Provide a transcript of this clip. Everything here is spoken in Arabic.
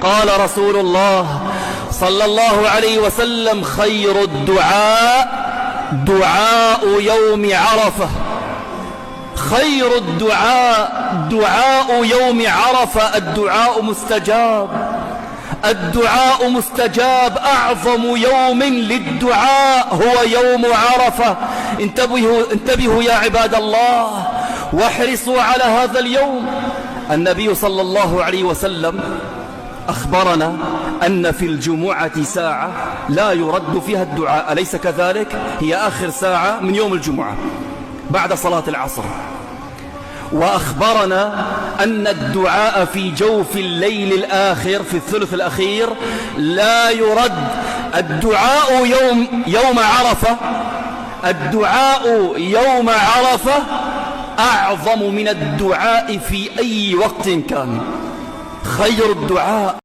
قال رسول الله صلى الله عليه وسلم: خير الدعاء دعاء يوم عرفة. خير الدعاء دعاء يوم عرفة. الدعاء مستجاب، الدعاء مستجاب. أعظم يوم للدعاء هو يوم عرفة. انتبهوا يا عباد الله، واحرصوا على هذا اليوم. النبي صلى الله عليه وسلم أخبرنا أن في الجمعة ساعة لا يرد فيها الدعاء، أليس كذلك؟ هي آخر ساعة من يوم الجمعة بعد صلاة العصر. وأخبرنا أن الدعاء في جوف الليل الآخر في الثلث الأخير لا يرد. الدعاء يوم عرفة، الدعاء يوم عرفة أعظم من الدعاء في أي وقت كان. خير الدعاء